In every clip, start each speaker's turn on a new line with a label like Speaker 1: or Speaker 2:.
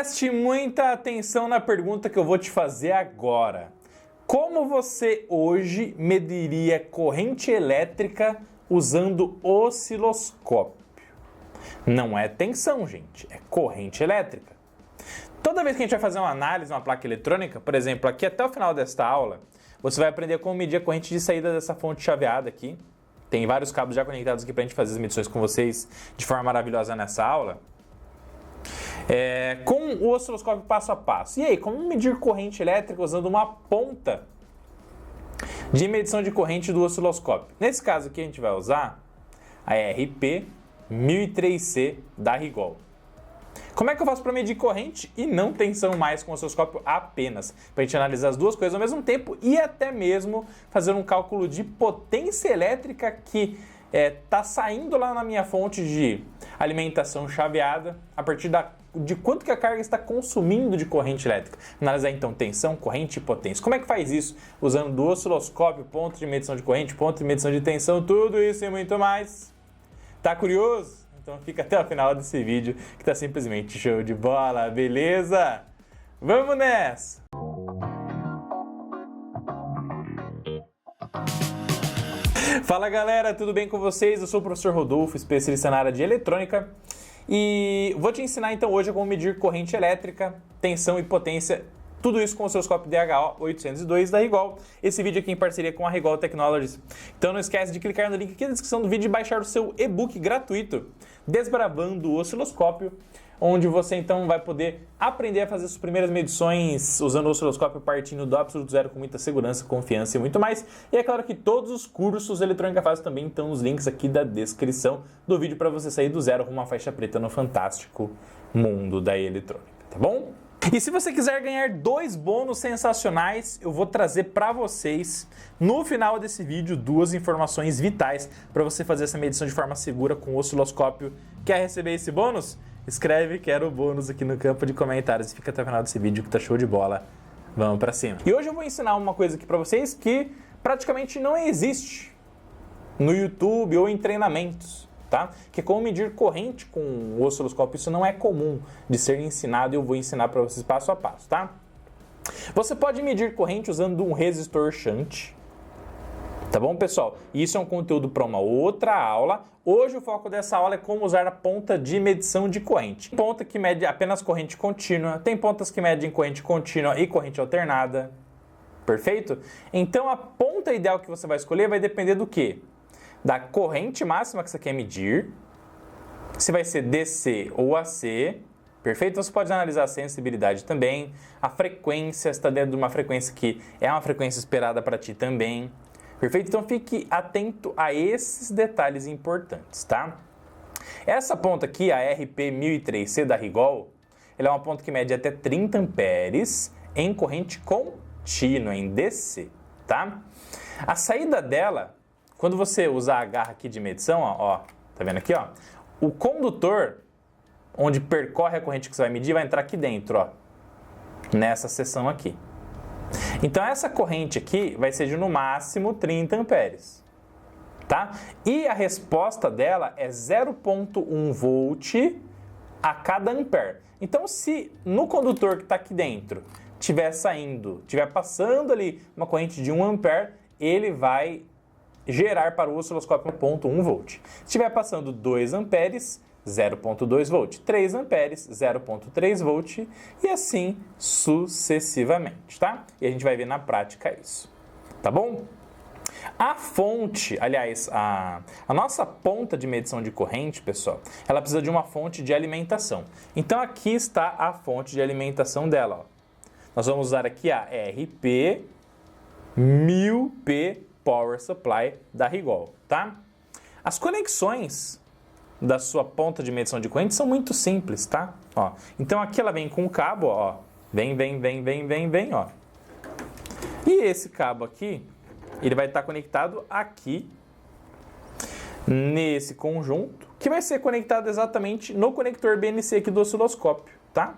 Speaker 1: Preste muita atenção na pergunta que eu vou te fazer agora. Como você hoje mediria corrente elétrica usando osciloscópio? Não é tensão, gente, é corrente elétrica. Toda vez que a gente vai fazer uma análise de uma placa eletrônica, por exemplo, aqui até o final desta aula, você vai aprender como medir a corrente de saída dessa fonte chaveada aqui. Tem vários cabos já conectados aqui para a gente fazer as medições com vocês de forma maravilhosa nessa aula. Com o osciloscópio passo a passo. E aí, como medir corrente elétrica usando uma ponta de medição de corrente do osciloscópio? Nesse caso aqui a gente vai usar a RP1003C da Rigol. Como é que eu faço para medir corrente e não tensão mais com o osciloscópio apenas? Para a gente analisar as duas coisas ao mesmo tempo e até mesmo fazer um cálculo de potência elétrica que está saindo lá na minha fonte de alimentação chaveada a partir de quanto que a carga está consumindo de corrente elétrica. Analisar então tensão, corrente e potência. Como é que faz isso? Usando do osciloscópio, ponto de medição de corrente, ponto de medição de tensão, tudo isso e muito mais. Tá curioso? Então fica até o final desse vídeo que tá simplesmente show de bola, beleza? Vamos nessa! Fala galera, tudo bem com vocês? Eu sou o professor Rodolfo, especialista na área de eletrônica e vou te ensinar então hoje como medir corrente elétrica, tensão e potência, tudo isso com o osciloscópio DH802 da Rigol. Esse vídeo aqui em parceria com a Rigol Technologies. Então não esquece de clicar no link aqui na descrição do vídeo e baixar o seu e-book gratuito, Desbravando o Osciloscópio, onde você então vai poder aprender a fazer suas primeiras medições usando o osciloscópio partindo do absoluto zero com muita segurança, confiança e muito mais. E é claro que todos os cursos Eletrônica Fácil também estão nos links aqui da descrição do vídeo para você sair do zero com uma faixa preta no fantástico mundo da eletrônica, tá bom? E se você quiser ganhar 2 bônus sensacionais, eu vou trazer para vocês no final desse vídeo 2 informações vitais para você fazer essa medição de forma segura com o osciloscópio. Quer receber esse bônus? Escreve "quero o bônus" aqui no campo de comentários e fica até o final desse vídeo que tá show de bola. Vamos para cima. E hoje eu vou ensinar uma coisa aqui para vocês que praticamente não existe no YouTube ou em treinamentos. Tá? Que é como medir corrente com o osciloscópio. Isso não é comum de ser ensinado e eu vou ensinar para vocês passo a passo, tá? Você pode medir corrente usando um resistor shunt, tá bom, pessoal? Isso é um conteúdo para uma outra aula. Hoje o foco dessa aula é como usar a ponta de medição de corrente. Tem ponta que mede apenas corrente contínua, tem pontas que medem corrente contínua e corrente alternada, perfeito? Então a ponta ideal que você vai escolher vai depender do quê? Da corrente máxima que você quer medir, se vai ser DC ou AC, perfeito? Você pode analisar a sensibilidade também, a frequência, se está dentro de uma frequência que é uma frequência esperada para ti também, perfeito? Então fique atento a esses detalhes importantes, tá? Essa ponta aqui, a RP1003C da Rigol, ela é uma ponta que mede até 30 amperes em corrente contínua, em DC, tá? A saída dela, quando você usar a garra aqui de medição, ó, tá vendo aqui, ó? O condutor, onde percorre a corrente que você vai medir, vai entrar aqui dentro, ó, nessa seção aqui. Então essa corrente aqui vai ser de no máximo 30 amperes, tá? E a resposta dela é 0,1 volt a cada ampere. Então se no condutor que está aqui dentro estiver passando ali uma corrente de 1 ampere, ele vai gerar para o osciloscópio 1,1 volt. Se estiver passando 2 amperes, 0,2 volt, 3 amperes, 0,3 volt e assim sucessivamente, tá? E a gente vai ver na prática isso, tá bom? A fonte, aliás, a nossa ponta de medição de corrente, pessoal, ela precisa de uma fonte de alimentação. Então aqui está a fonte de alimentação dela, ó. Nós vamos usar aqui a RP1000P Power Supply da Rigol, tá? As conexões da sua ponta de medição de corrente são muito simples, tá? Ó, então aqui ela vem com o cabo, ó, vem, ó. E esse cabo aqui, ele vai estar conectado aqui nesse conjunto, que vai ser conectado exatamente no conector BNC aqui do osciloscópio, tá?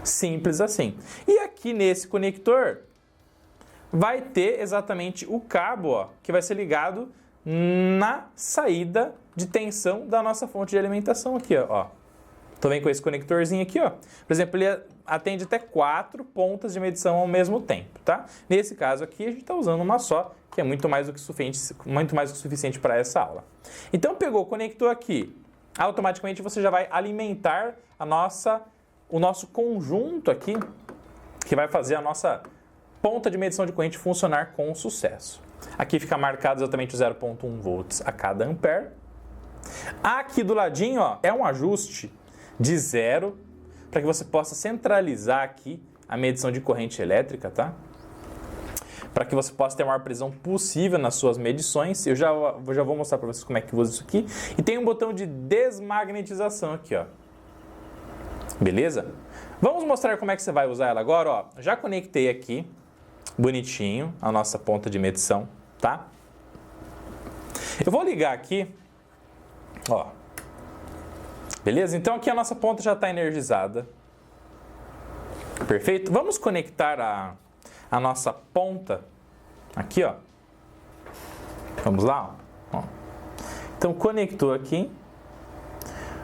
Speaker 1: Simples assim. E aqui nesse conector vai ter exatamente o cabo, ó, que vai ser ligado na saída de tensão da nossa fonte de alimentação aqui, ó. Então vem com esse conectorzinho aqui, ó. Por exemplo, ele atende até 4 pontas de medição ao mesmo tempo, tá? Nesse caso aqui, a gente está usando uma só, que é muito mais do que suficiente para essa aula. Então pegou, conectou aqui, automaticamente você já vai alimentar o nosso conjunto aqui, que vai fazer a nossa ponta de medição de corrente funcionar com sucesso. Aqui fica marcado exatamente 0,1 volts a cada ampere. Aqui do ladinho, ó, é um ajuste de 0 para que você possa centralizar aqui a medição de corrente elétrica, tá? Para que você possa ter a maior precisão possível nas suas medições. Eu já vou mostrar para vocês como é que usa isso aqui. E tem um botão de desmagnetização aqui, ó. Beleza? Vamos mostrar como é que você vai usar ela agora, ó. Já conectei aqui, bonitinho, a nossa ponta de medição, tá? Eu vou ligar aqui, ó. Beleza? Então aqui a nossa ponta já está energizada. Perfeito? Vamos conectar a nossa ponta aqui, ó. Vamos lá, ó. Então conectou aqui.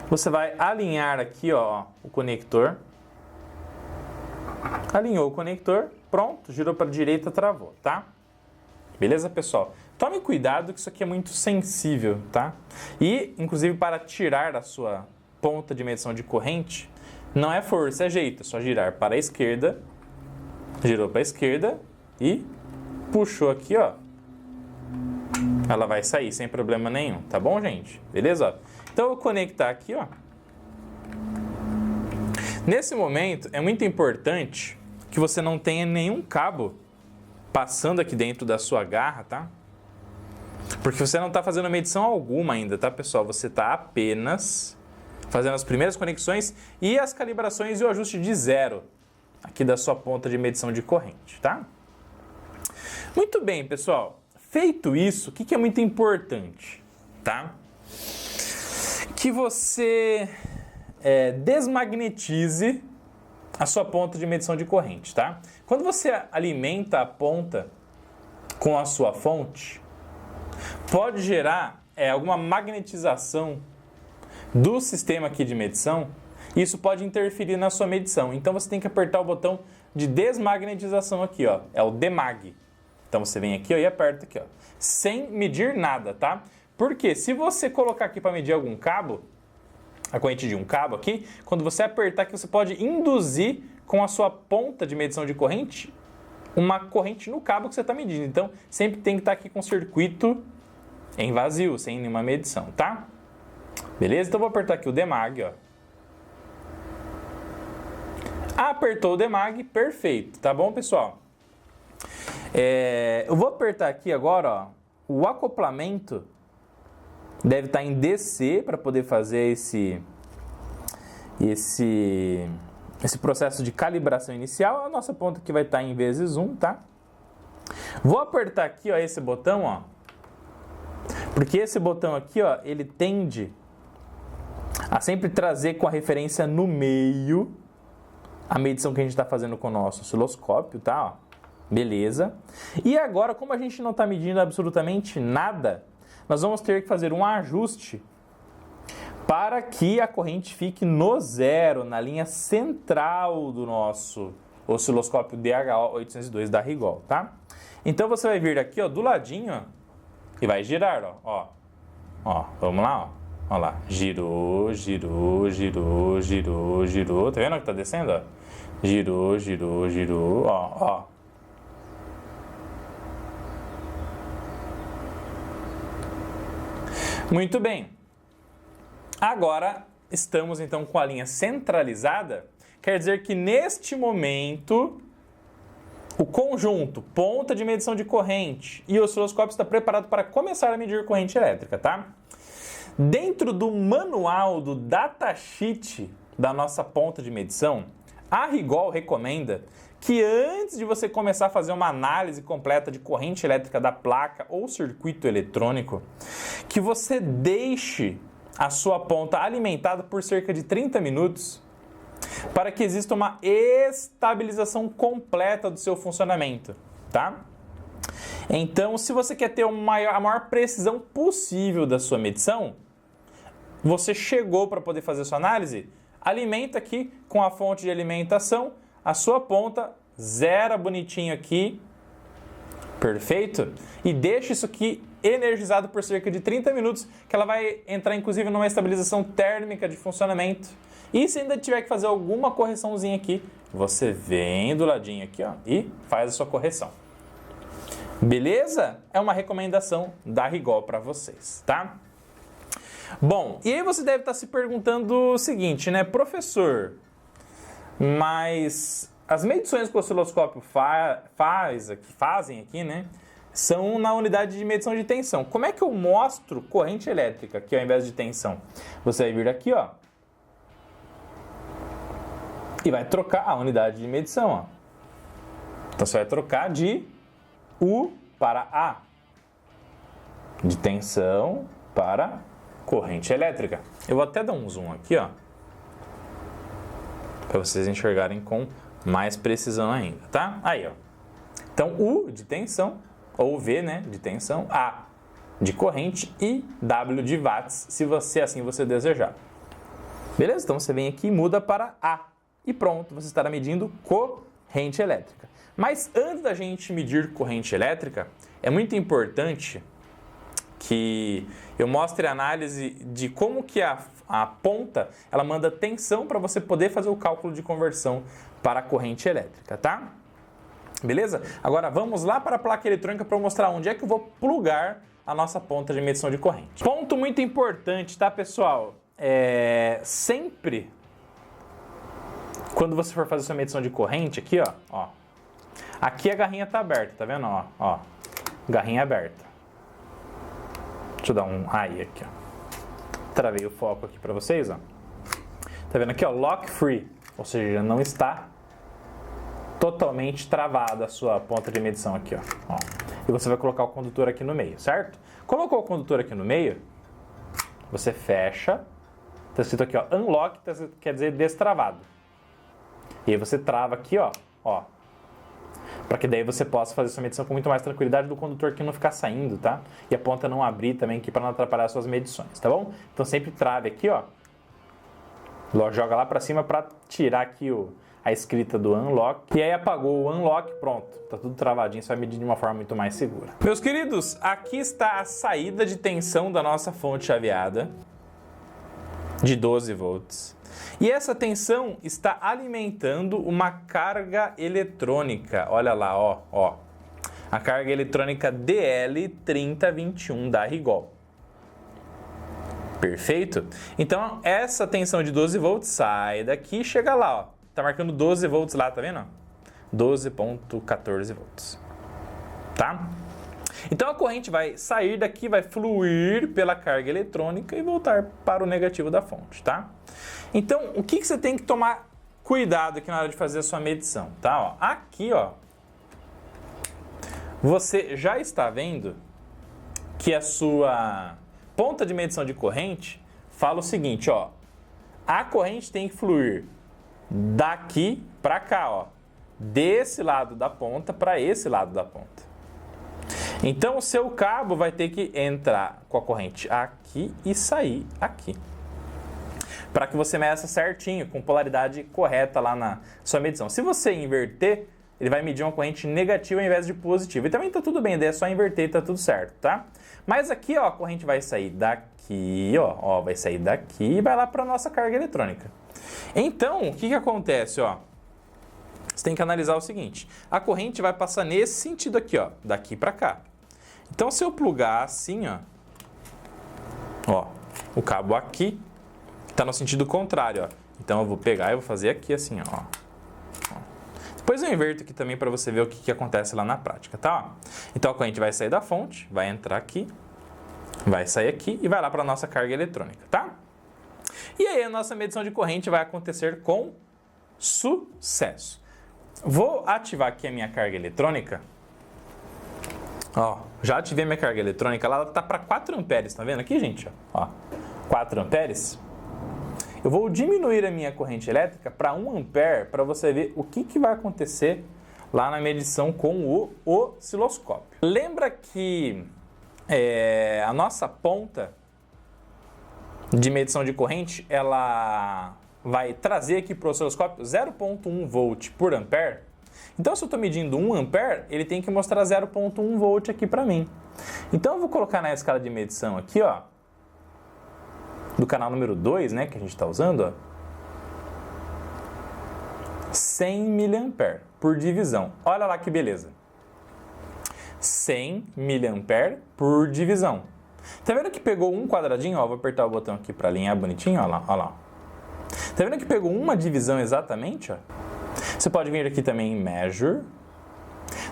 Speaker 1: Você vai alinhar aqui, ó, o conector. Alinhou o conector, pronto, girou para a direita, travou, tá? Beleza, pessoal? Tome cuidado que isso aqui é muito sensível, tá? E, inclusive, para tirar a sua ponta de medição de corrente, não é força, é jeito. É só girar para a esquerda, girou para a esquerda e puxou aqui, ó. Ela vai sair sem problema nenhum, tá bom, gente? Beleza? Então, eu vou conectar aqui, ó. Nesse momento, é muito importante que você não tenha nenhum cabo passando aqui dentro da sua garra, tá? Porque você não está fazendo medição alguma ainda, tá, pessoal? Você está apenas fazendo as primeiras conexões e as calibrações e o ajuste de 0 aqui da sua ponta de medição de corrente, tá? Muito bem, pessoal. Feito isso, o que é muito importante, tá? Que você desmagnetize a sua ponta de medição de corrente, tá? Quando você alimenta a ponta com a sua fonte, pode gerar alguma magnetização do sistema aqui de medição, e isso pode interferir na sua medição. Então você tem que apertar o botão de desmagnetização aqui, ó, é o demag. Então você vem aqui, ó, e aperta aqui, ó, sem medir nada, tá? Porque se você colocar aqui para medir algum cabo, a corrente de um cabo aqui, quando você apertar aqui, você pode induzir com a sua ponta de medição de corrente uma corrente no cabo que você está medindo. Então, sempre tem que estar aqui com o circuito em vazio, sem nenhuma medição, tá? Beleza? Então, vou apertar aqui o demag, ó. Apertou o demag, perfeito, tá bom, pessoal? Eu vou apertar aqui agora, ó, o acoplamento deve estar em DC para poder fazer esse processo de calibração inicial. A nossa ponta aqui vai estar em vezes 1, tá? Vou apertar aqui, ó, esse botão, ó, porque esse botão aqui, ó, ele tende a sempre trazer com a referência no meio a medição que a gente está fazendo com o nosso osciloscópio, tá? Ó, beleza. E agora, como a gente não está medindo absolutamente nada, nós vamos ter que fazer um ajuste para que a corrente fique no 0, na linha central do nosso osciloscópio DH802 da Rigol, tá? Então você vai vir aqui, ó, do ladinho, ó, e vai girar, ó. Ó, vamos lá, ó. Ó lá, girou, girou, girou, girou, girou. Tá vendo que tá descendo, ó? Girou, girou, girou, ó. Muito bem. Agora estamos então com a linha centralizada. Quer dizer que neste momento o conjunto ponta de medição de corrente e o osciloscópio está preparado para começar a medir corrente elétrica, tá? Dentro do manual do datasheet da nossa ponta de medição, a Rigol recomenda que antes de você começar a fazer uma análise completa de corrente elétrica da placa ou circuito eletrônico, que você deixe a sua ponta alimentada por cerca de 30 minutos para que exista uma estabilização completa do seu funcionamento, tá? Então, se você quer ter a maior precisão possível da sua medição, você chegou para poder fazer a sua análise, alimenta aqui com a fonte de alimentação, a sua ponta, zera bonitinho aqui, perfeito? E deixa isso aqui energizado por cerca de 30 minutos, que ela vai entrar inclusive numa estabilização térmica de funcionamento. E se ainda tiver que fazer alguma correçãozinha aqui, você vem do ladinho aqui, ó, e faz a sua correção. Beleza? É uma recomendação da Rigol para vocês, tá? Bom, e aí você deve estar se perguntando o seguinte, né? Professor, mas as medições que o osciloscópio fazem aqui, né? São na unidade de medição de tensão. Como é que eu mostro corrente elétrica aqui ao invés de tensão? Você vai vir aqui, ó, e vai trocar a unidade de medição, ó. Então você vai trocar de U para A, de tensão para corrente elétrica. Eu vou até dar um zoom aqui, ó, para vocês enxergarem com mais precisão ainda, tá? Aí, ó. Então, U de tensão, ou V, né, de tensão, A de corrente e W de watts, se você desejar. Beleza? Então, você vem aqui e muda para A. E pronto, você estará medindo corrente elétrica. Mas antes da gente medir corrente elétrica, é muito importante que eu mostre a análise de como que a ponta ela manda tensão para você poder fazer o cálculo de conversão para a corrente elétrica, tá? Beleza? Agora vamos lá para a placa eletrônica para mostrar onde é que eu vou plugar a nossa ponta de medição de corrente. Ponto muito importante, tá, pessoal? Sempre quando você for fazer sua medição de corrente aqui, ó, aqui a garrinha tá aberta, tá vendo? Ó, garrinha aberta. Deixa eu dar um aí aqui, ó. Travei o foco aqui para vocês, ó. Tá vendo aqui, ó, lock free, ou seja, não está totalmente travada a sua ponta de medição aqui, ó. E você vai colocar o condutor aqui no meio, certo? Colocou o condutor aqui no meio, você fecha, tá escrito aqui, ó, unlock, quer dizer destravado. E aí você trava aqui, ó, para que daí você possa fazer sua medição com muito mais tranquilidade, do condutor aqui não ficar saindo, tá? E a ponta não abrir também aqui para não atrapalhar as suas medições, tá bom? Então sempre trave aqui, ó. Joga lá para cima para tirar aqui a escrita do unlock. E aí apagou o unlock, pronto. Tá tudo travadinho, você vai medir de uma forma muito mais segura. Meus queridos, aqui está a saída de tensão da nossa fonte chaveada de 12 volts. E essa tensão está alimentando uma carga eletrônica. Olha lá, ó. A carga eletrônica DL3021 da Rigol. Perfeito? Então, essa tensão de 12 volts sai daqui e chega lá, ó. Tá marcando 12 volts lá, tá vendo? 12,14 volts. Tá? Então, a corrente vai sair daqui, vai fluir pela carga eletrônica e voltar para o negativo da fonte, tá? Então, o que você tem que tomar cuidado aqui na hora de fazer a sua medição, tá? Ó, aqui, ó, você já está vendo que a sua ponta de medição de corrente fala o seguinte, ó, a corrente tem que fluir daqui para cá, ó, desse lado da ponta para esse lado da ponta. Então, o seu cabo vai ter que entrar com a corrente aqui e sair aqui, para que você meça certinho, com polaridade correta lá na sua medição. Se você inverter, ele vai medir uma corrente negativa ao invés de positiva. E também tá tudo bem, daí é só inverter e tá tudo certo, tá? Mas aqui, ó, a corrente vai sair daqui, ó, vai sair daqui e vai lá para nossa carga eletrônica. Então, o que acontece, ó? Você tem que analisar o seguinte, a corrente vai passar nesse sentido aqui, ó, daqui para cá. Então, se eu plugar assim, ó, o cabo aqui, tá no sentido contrário, ó. Então, eu vou pegar e vou fazer aqui assim, ó. Depois eu inverto aqui também para você ver o que acontece lá na prática, tá? Então, a corrente vai sair da fonte, vai entrar aqui, vai sair aqui e vai lá para a nossa carga eletrônica, tá? E aí, a nossa medição de corrente vai acontecer com sucesso. Vou ativar aqui a minha carga eletrônica. Ó, já ativei minha carga eletrônica, ela tá para 4 amperes, tá vendo aqui, gente? Ó, 4 amperes. Eu vou diminuir a minha corrente elétrica para 1 ampere para você ver o que vai acontecer lá na medição com o osciloscópio. Lembra que a nossa ponta de medição de corrente, ela vai trazer aqui para o osciloscópio 0,1 volt por ampere. Então, se eu estou medindo 1 ampere, ele tem que mostrar 0,1 volt aqui para mim. Então, eu vou colocar na escala de medição aqui, ó, do canal número 2, né, que a gente está usando, ó, 100 mA por divisão. Olha lá que beleza. 100 mA por divisão. Tá vendo que pegou um quadradinho? Ó, vou apertar o botão aqui para alinhar bonitinho, ó lá, ó lá. Tá vendo que pegou uma divisão exatamente, ó? Você pode vir aqui também em Measure.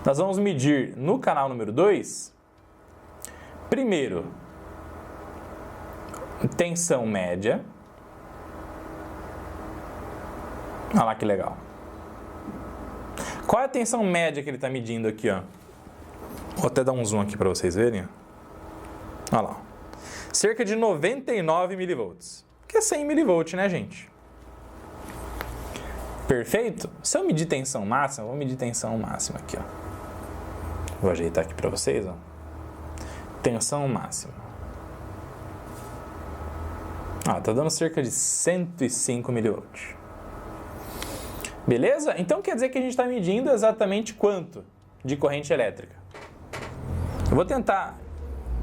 Speaker 1: Nós vamos medir no canal número 2, primeiro, tensão média. Olha lá que legal. Qual é a tensão média que ele está medindo aqui, ó? Vou até dar um zoom aqui para vocês verem, ó. Olha lá. Cerca de 99 milivolts. Que é 100 milivolts, né, gente? Perfeito? Se eu medir tensão máxima, vou medir tensão máxima aqui, ó. Vou ajeitar aqui para vocês, ó. Tensão máxima. Ah, tá dando cerca de 105 milivolts. Beleza? Então quer dizer que a gente está medindo exatamente quanto de corrente elétrica. Eu vou tentar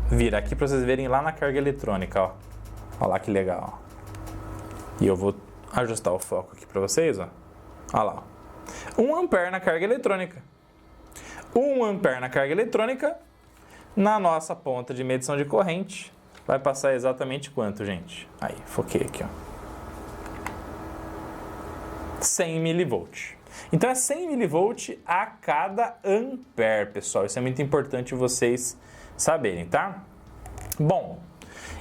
Speaker 1: vir aqui para vocês verem lá na carga eletrônica, ó. Olha lá que legal, ó. E eu vou ajustar o foco aqui para vocês, ó. Olha lá. 1 ampere na carga eletrônica. 1 ampere na carga eletrônica, na nossa ponta de medição de corrente, vai passar exatamente quanto, gente? Aí, foquei aqui, ó. 100 milivolts. Então é 100 milivolts a cada ampere, pessoal. Isso é muito importante vocês saberem, tá? Bom,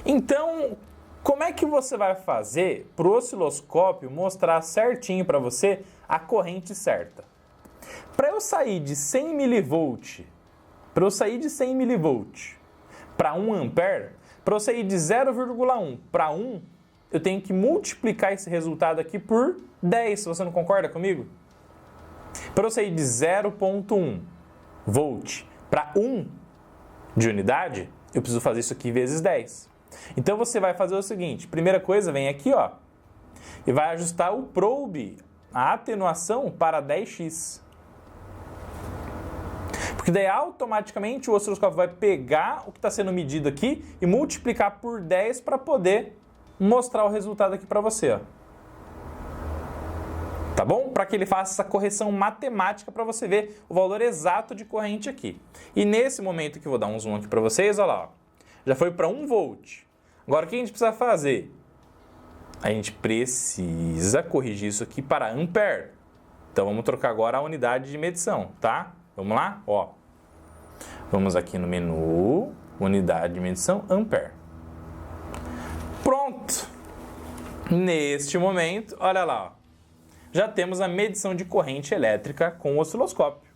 Speaker 1: então, como é que você vai fazer para o osciloscópio mostrar certinho para você a corrente certa? Para eu sair de 100 milivolts, para 1 ampere, para eu sair de 0,1 para 1, eu tenho que multiplicar esse resultado aqui por 10, você não concorda comigo? Para eu sair de 0,1 volt para 1 de unidade, eu preciso fazer isso aqui vezes 10. Então você vai fazer o seguinte, primeira coisa, vem aqui, ó, e vai ajustar o probe, a atenuação para 10x. Porque daí automaticamente o osciloscópio vai pegar o que está sendo medido aqui e multiplicar por 10 para poder mostrar o resultado aqui para você, ó. Tá bom? Para que ele faça essa correção matemática para você ver o valor exato de corrente aqui. E nesse momento que eu vou dar um zoom aqui para vocês, olha lá, ó, já foi para 1 volt. Agora o que a gente precisa fazer? A gente precisa corrigir isso aqui para ampere. Então vamos trocar agora a unidade de medição, tá? Vamos lá? Ó. Vamos aqui no menu, unidade de medição, ampere. Pronto! Neste momento, olha lá, ó, já temos a medição de corrente elétrica com o osciloscópio.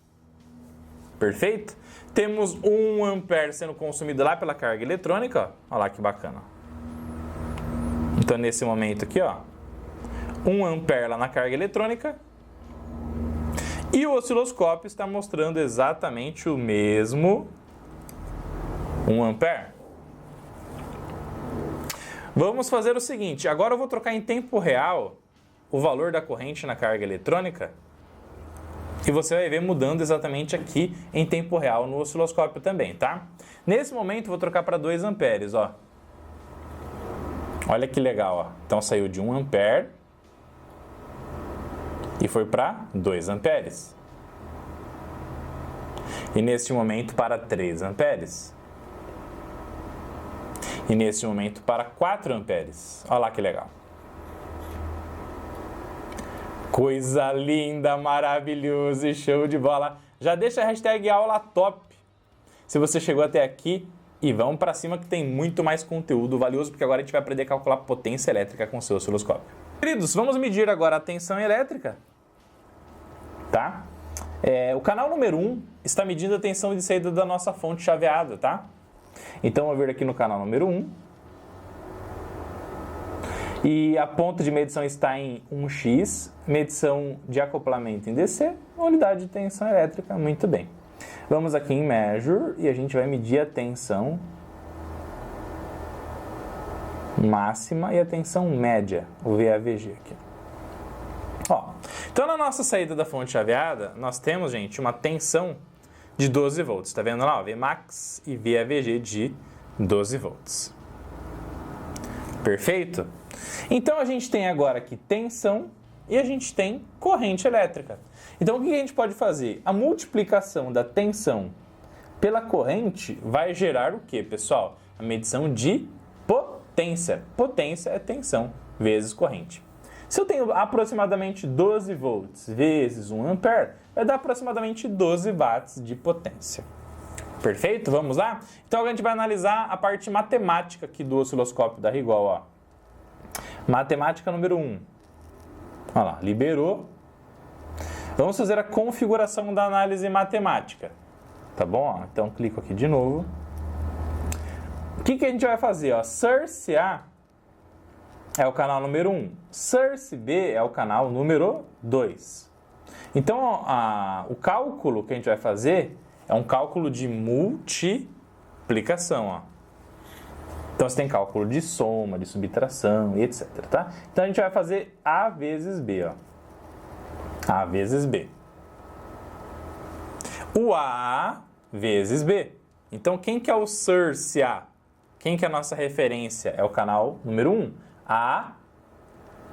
Speaker 1: Perfeito? Temos 1 ampere sendo consumido lá pela carga eletrônica, ó. Olha lá que bacana. Então, nesse momento aqui, ó, 1 ampere lá na carga eletrônica. E o osciloscópio está mostrando exatamente o mesmo 1 ampere. Vamos fazer o seguinte, agora eu vou trocar em tempo real o valor da corrente na carga eletrônica e você vai ver mudando exatamente aqui em tempo real no osciloscópio também, tá? Nesse momento vou trocar para 2 amperes, ó. Olha que legal, ó. Então saiu de 1 ampere e foi para 2 amperes. E neste momento para 3 amperes. E neste momento para 4 amperes. Olha lá que legal. Coisa linda, maravilhosa e show de bola. Já deixa a hashtag aula top se você chegou até aqui e vamos para cima que tem muito mais conteúdo valioso, porque agora a gente vai aprender a calcular potência elétrica com o seu osciloscópio. Queridos, vamos medir agora a tensão elétrica, tá? O canal número 1 está medindo a tensão de saída da nossa fonte chaveada, tá? Então, eu vou vir aqui no canal número 1. E a ponta de medição está em 1x, medição de acoplamento em DC, unidade de tensão elétrica, muito bem. Vamos aqui em Measure e a gente vai medir a tensão máxima e a tensão média, o VAVG aqui. Então, na nossa saída da fonte chaveada, nós temos, gente, uma tensão de 12 volts. Tá vendo lá? Ó, Vmax e VAVG de 12 volts. Perfeito? Então, a gente tem agora aqui tensão e a gente tem corrente elétrica. Então, o que a gente pode fazer? A multiplicação da tensão pela corrente vai gerar o quê, pessoal? A medição de potência. Potência é tensão vezes corrente. Se eu tenho aproximadamente 12 volts vezes 1 ampere, vai dar aproximadamente 12 watts de potência. Perfeito? Vamos lá? Então a gente vai analisar a parte matemática aqui do osciloscópio da Rigol. Ó. Matemática número 1. Olha lá, liberou. Vamos fazer a configuração da análise matemática. Tá bom? Ó, então clico aqui de novo. O que a gente vai fazer? Ó? Source A é o canal número 1. Source B é o canal número 2. Então, o cálculo que a gente vai fazer é um cálculo de multiplicação. Ó. Então, você tem cálculo de soma, de subtração e etc. Tá? Então, a gente vai fazer A vezes B. Ó. A vezes B. O A vezes B. Então, quem que é o source A? Quem que é a nossa referência? É o canal número 1. A,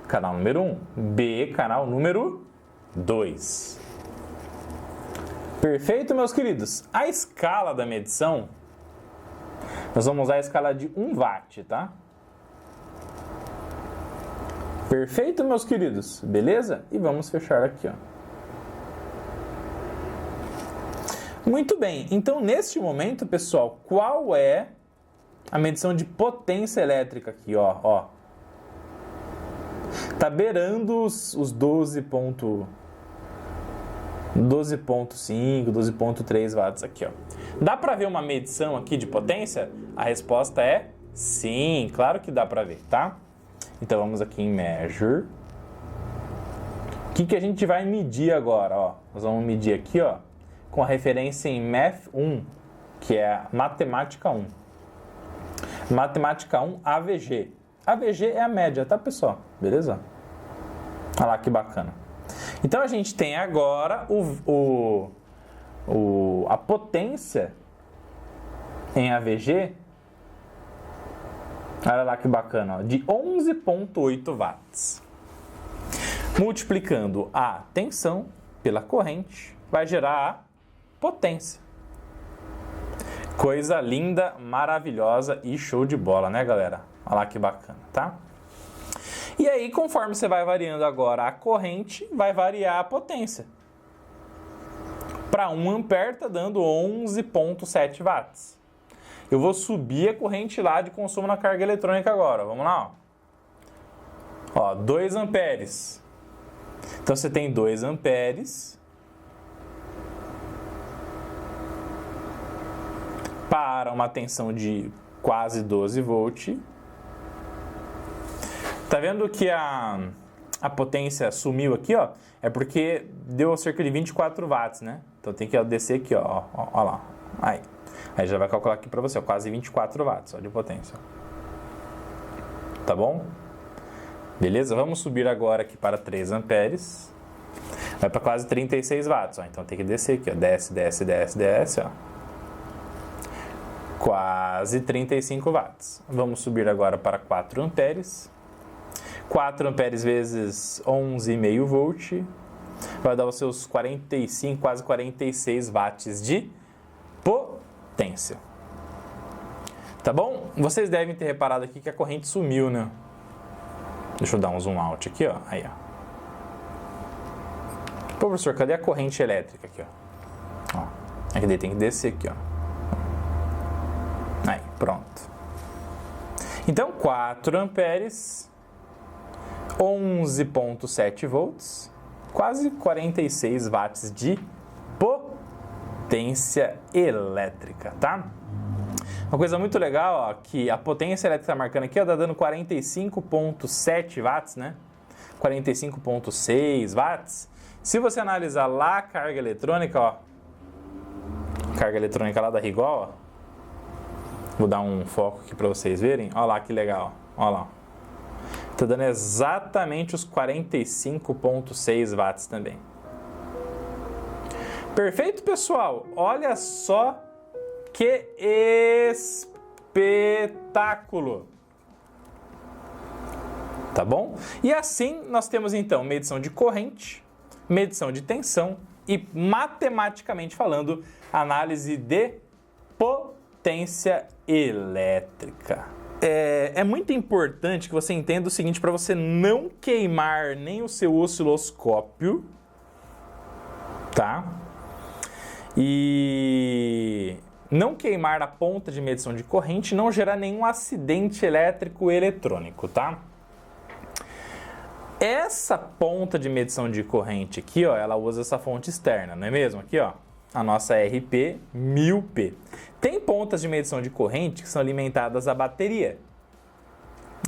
Speaker 1: canal número 1. B, canal número 2. Perfeito, meus queridos? A escala da medição, nós vamos usar a escala de 1 watt, tá? Perfeito, meus queridos? Beleza? E vamos fechar aqui, ó. Muito bem. Então, neste momento, pessoal, qual é a medição de potência elétrica aqui, ó? Tá beirando os 12.5, 12.3 watts aqui, ó. Dá para ver uma medição aqui de potência? A resposta é sim, claro que dá para ver, tá? Então vamos aqui em Measure. O que a gente vai medir agora, ó? Nós vamos medir aqui, ó, com a referência em Math 1, que é a Matemática 1. Matemática 1 AVG. AVG é a média, tá, pessoal? Beleza? Olha lá que bacana. Então, a gente tem agora a potência em AVG. Olha lá que bacana, ó, de 11.8 watts. Multiplicando a tensão pela corrente, vai gerar a potência. Coisa linda, maravilhosa e show de bola, né, galera? Olha lá que bacana, tá? E aí, conforme você vai variando agora a corrente, vai variar a potência. Para 1 ampere está dando 11.7 watts. Eu vou subir a corrente lá de consumo na carga eletrônica agora. Vamos lá, ó. 2 amperes. Então, você tem 2 amperes para uma tensão de quase 12 volts. Tá vendo que a potência sumiu aqui, ó? É porque deu cerca de 24 watts, né? Então tem que descer aqui, ó lá. Aí já vai calcular aqui para você, ó, quase 24 watts ó, de potência. Tá bom? Beleza? Vamos subir agora aqui para 3 amperes. Vai para quase 36 watts, ó. Então tem que descer aqui, ó. Desce, ó. Quase 35 watts. Vamos subir agora para 4 amperes. 4 amperes vezes 11,5 volt vai dar os seus 45, quase 46 watts de potência. Tá bom? Vocês devem ter reparado aqui que a corrente sumiu, né? Deixa eu dar um zoom out aqui, ó. Aí, ó. Professor, cadê a corrente elétrica aqui, ó? Aqui tem que descer aqui, ó. Aí, pronto. Então, 4 amperes, 11.7 volts, quase 46 watts de potência elétrica, tá? Uma coisa muito legal, ó, que a potência elétrica tá marcando aqui, ó, tá dando 45.7 watts, né? 45.6 watts. Se você analisar lá a carga eletrônica, ó, carga eletrônica lá da Rigol, ó, vou dar um foco aqui para vocês verem, ó lá que legal, ó lá. Está dando exatamente os 45,6 watts também. Perfeito, pessoal? Olha só que espetáculo! Tá bom? E assim nós temos então medição de corrente, medição de tensão e, matematicamente falando, análise de potência elétrica. É muito importante que você entenda o seguinte, para você não queimar nem o seu osciloscópio, tá? E não queimar a ponta de medição de corrente, não gerar nenhum acidente elétrico eletrônico, tá? Essa ponta de medição de corrente aqui, ó, ela usa essa fonte externa, não é mesmo? Aqui, ó, a nossa RP 1000P. Tem pontas de medição de corrente que são alimentadas à bateria.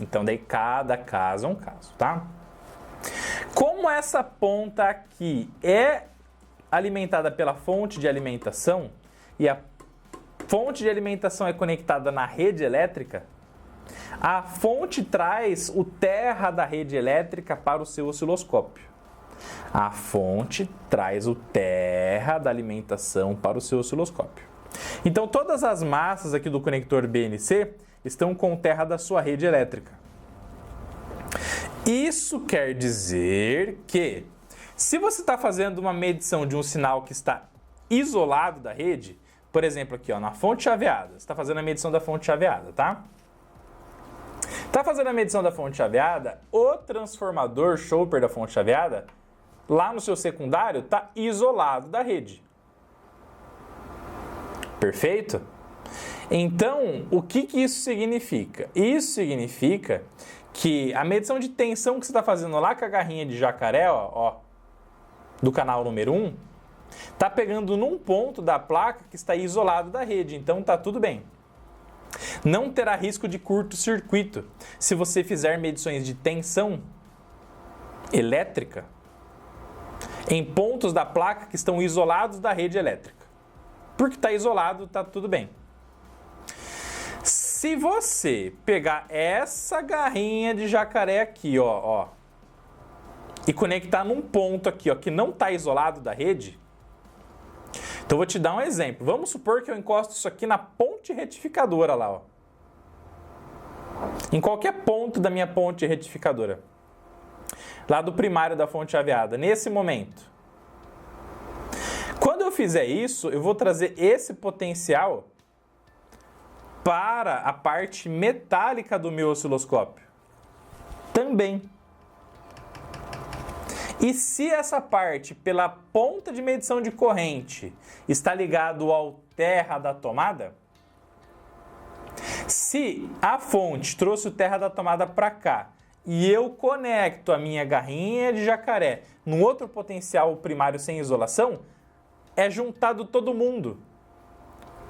Speaker 1: Então, daí cada caso é um caso, tá? Como essa ponta aqui é alimentada pela fonte de alimentação e a fonte de alimentação é conectada na rede elétrica, a fonte traz o terra da rede elétrica para o seu osciloscópio. A fonte traz o terra da alimentação para o seu osciloscópio. Então, todas as massas aqui do conector BNC estão com o terra da sua rede elétrica. Isso quer dizer que, se você está fazendo uma medição de um sinal que está isolado da rede, por exemplo, aqui ó, na fonte chaveada, você está fazendo a medição da fonte chaveada, tá? Está fazendo a medição da fonte chaveada, o transformador chopper da fonte chaveada, lá no seu secundário, está isolado da rede. Perfeito? Então, o que isso significa? Isso significa que a medição de tensão que você está fazendo lá com a garrinha de jacaré, ó, do canal número 1, está pegando num ponto da placa que está isolado da rede, então está tudo bem. Não terá risco de curto-circuito se você fizer medições de tensão elétrica em pontos da placa que estão isolados da rede elétrica. Porque está isolado, está tudo bem. Se você pegar essa garrinha de jacaré aqui, ó, e conectar num ponto aqui, ó, que não está isolado da rede, então, vou te dar um exemplo. Vamos supor que eu encosto isso aqui na ponte retificadora lá, ó. Em qualquer ponto da minha ponte retificadora. Lá do primário da fonte chaveada, nesse momento. Quando eu fizer isso, eu vou trazer esse potencial para a parte metálica do meu osciloscópio. Também. E se essa parte, pela ponta de medição de corrente, está ligado ao terra da tomada, se a fonte trouxe o terra da tomada para cá e eu conecto a minha garrinha de jacaré num outro potencial primário sem isolação, é juntado todo mundo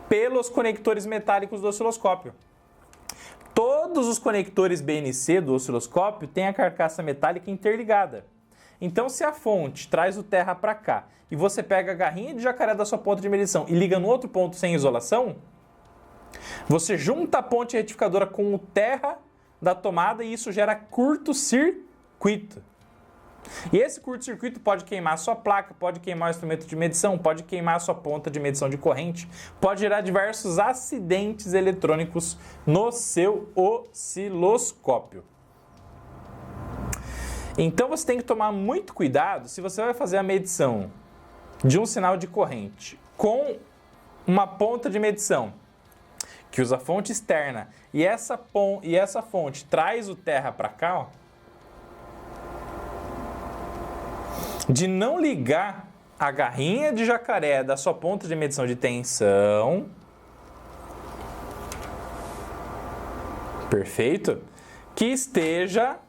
Speaker 1: pelos conectores metálicos do osciloscópio. Todos os conectores BNC do osciloscópio têm a carcaça metálica interligada. Então, se a fonte traz o terra para cá e você pega a garrinha de jacaré da sua ponta de medição e liga no outro ponto sem isolação, você junta a ponte retificadora com o terra da tomada e isso gera curto-circuito. E esse curto-circuito pode queimar a sua placa, pode queimar o instrumento de medição, pode queimar a sua ponta de medição de corrente, pode gerar diversos acidentes eletrônicos no seu osciloscópio. Então você tem que tomar muito cuidado se você vai fazer a medição de um sinal de corrente com uma ponta de medição que usa fonte externa e essa fonte traz o terra para cá, ó, de não ligar a garrinha de jacaré da sua ponta de medição de tensão, perfeito, que esteja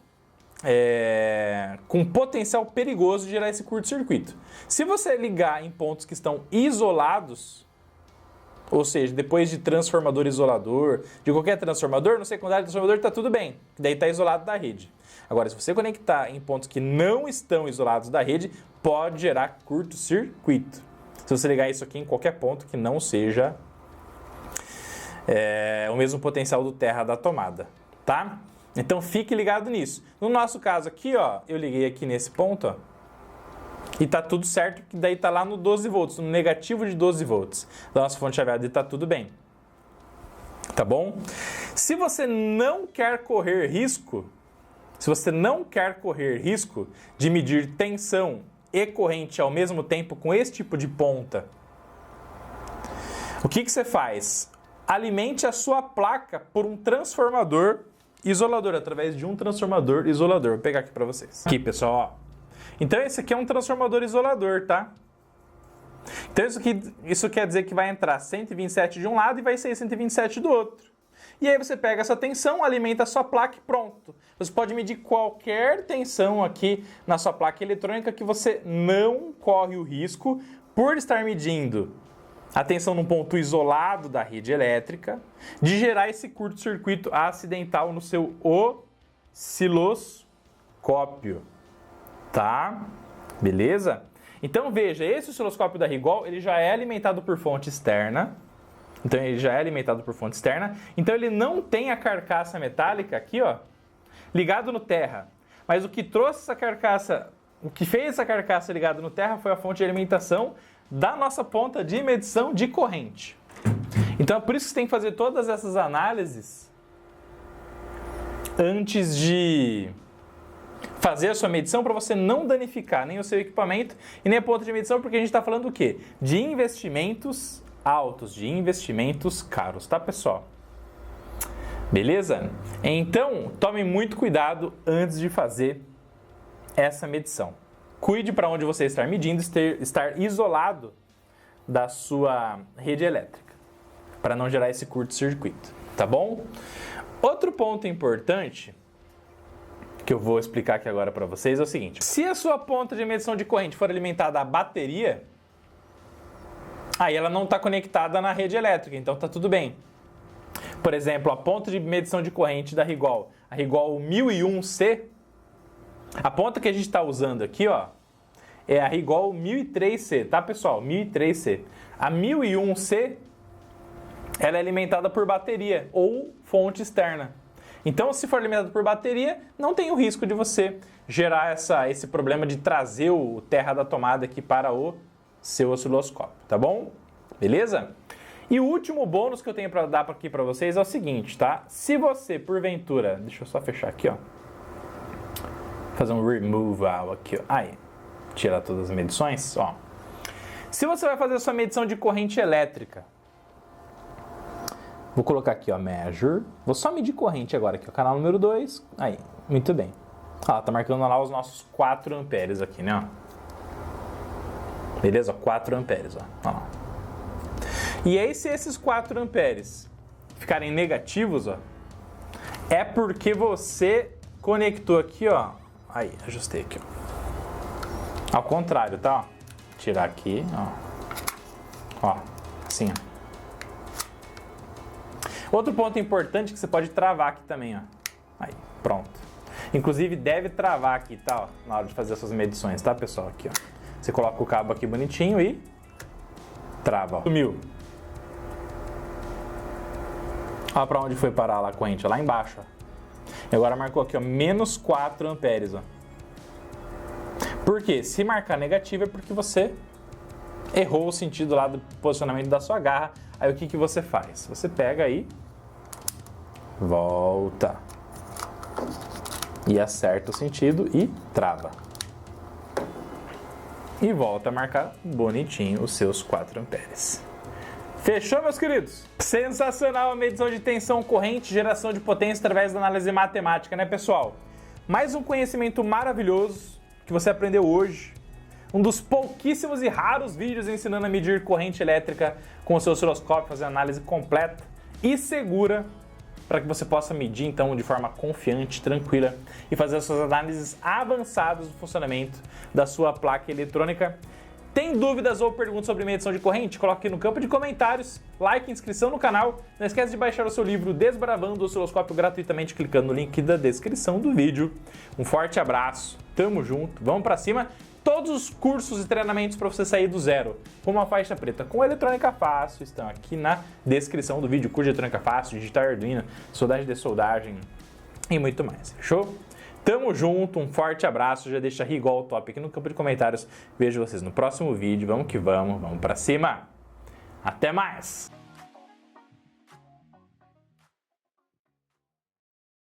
Speaker 1: com potencial perigoso de gerar esse curto-circuito. Se você ligar em pontos que estão isolados, ou seja, depois de transformador isolador, de qualquer transformador, no secundário do transformador está tudo bem, daí está isolado da rede. Agora, se você conectar em pontos que não estão isolados da rede, pode gerar curto-circuito. Se você ligar isso aqui em qualquer ponto que não seja o mesmo potencial do terra da tomada, tá? Então fique ligado nisso. No nosso caso aqui, ó, eu liguei aqui nesse ponto, ó, e tá tudo certo, que daí tá lá no 12 volts, no negativo de 12 volts da nossa fonte chaveada e tá tudo bem. Tá bom? Se você não quer correr risco, de medir tensão e corrente ao mesmo tempo com esse tipo de ponta, o que você faz? Alimente a sua placa por um transformador isolador, através de um transformador isolador. Vou pegar aqui para vocês. Aqui, pessoal, ó. Então esse aqui é um transformador isolador, tá? Então isso quer dizer que vai entrar 127 de um lado e vai sair 127 do outro. E aí você pega essa tensão, alimenta a sua placa e pronto. Você pode medir qualquer tensão aqui na sua placa eletrônica que você não corre o risco, por estar medindo a tensão num ponto isolado da rede elétrica, de gerar esse curto-circuito acidental no seu osciloscópio. Tá? Beleza? Então veja, esse osciloscópio da Rigol, ele já é alimentado por fonte externa. Então ele não tem a carcaça metálica aqui, ó, ligado no terra. Mas o que trouxe essa carcaça, o que fez essa carcaça ligada no terra foi a fonte de alimentação da nossa ponta de medição de corrente. Então é por isso que você tem que fazer todas essas análises antes de fazer a sua medição, para você não danificar nem o seu equipamento e nem a ponta de medição, porque a gente está falando do quê? De investimentos altos, de investimentos caros, tá, pessoal? Beleza? Então, tome muito cuidado antes de fazer essa medição. Cuide para onde você está medindo, estar isolado da sua rede elétrica, para não gerar esse curto-circuito, tá bom? Outro ponto importante que eu vou explicar aqui agora para vocês é o seguinte: se a sua ponta de medição de corrente for alimentada à bateria, aí ela não está conectada na rede elétrica, então está tudo bem. Por exemplo, a ponta de medição de corrente da Rigol, a Rigol 1001C, a ponta que a gente está usando aqui, ó, é a Rigol 1003C, tá, pessoal? 1003C. A 1001C, ela é alimentada por bateria ou fonte externa. Então, se for alimentado por bateria, não tem o risco de você gerar esse problema de trazer o terra da tomada aqui para o seu osciloscópio, tá bom? Beleza? E o último bônus que eu tenho para dar aqui para vocês é o seguinte, tá? Se você, porventura, deixa eu só fechar aqui, ó, fazer um removal aqui, ó, aí, tirar todas as medições, ó. Se você vai fazer a sua medição de corrente elétrica, vou colocar aqui, ó, measure. Vou só medir corrente agora aqui, ó, canal número 2. Aí, muito bem. Ó, tá marcando lá os nossos 4 amperes aqui, né, ó. Beleza? 4 amperes, ó. Ó. E aí, se esses 4 amperes ficarem negativos, ó, é porque você conectou aqui, ó. Aí, ajustei aqui, ó. Ao contrário, tá? Ó. Tirar aqui, ó. Ó, assim, ó. Outro ponto importante que você pode travar aqui também, ó. Aí, pronto. Inclusive, deve travar aqui, tá? Ó, na hora de fazer as suas medições, tá, pessoal? Aqui, ó. Você coloca o cabo aqui bonitinho e trava, ó. Sumiu. Olha pra onde foi parar lá a corrente, lá embaixo, ó. E agora marcou aqui, ó, menos 4 amperes, ó. Por quê? Se marcar negativo é porque você errou o sentido lá do posicionamento da sua garra. Aí o que você faz? Você pega aí, volta e acerta o sentido e trava. E volta a marcar bonitinho os seus 4 amperes. Fechou, meus queridos? Sensacional a medição de tensão, corrente, geração de potência através da análise matemática, né, pessoal? Mais um conhecimento maravilhoso que você aprendeu hoje. Um dos pouquíssimos e raros vídeos ensinando a medir corrente elétrica com o seu osciloscópio, fazer análise completa e segura para que você possa medir, então, de forma confiante, tranquila e fazer as suas análises avançadas do funcionamento da sua placa eletrônica. Tem dúvidas ou perguntas sobre medição de corrente? Coloque aqui no campo de comentários, like, inscrição no canal. Não esquece de baixar o seu livro Desbravando o Osciloscópio gratuitamente clicando no link da descrição do vídeo. Um forte abraço, tamo junto, vamos para cima. Todos os cursos e treinamentos para você sair do zero com uma faixa preta com eletrônica fácil estão aqui na descrição do vídeo. Curso de eletrônica fácil, digitar Arduino, soldagem de soldagem, e muito mais, fechou? Tamo junto, um forte abraço, já deixa igual o top aqui no campo de comentários. Vejo vocês no próximo vídeo, vamos que vamos pra cima. Até mais!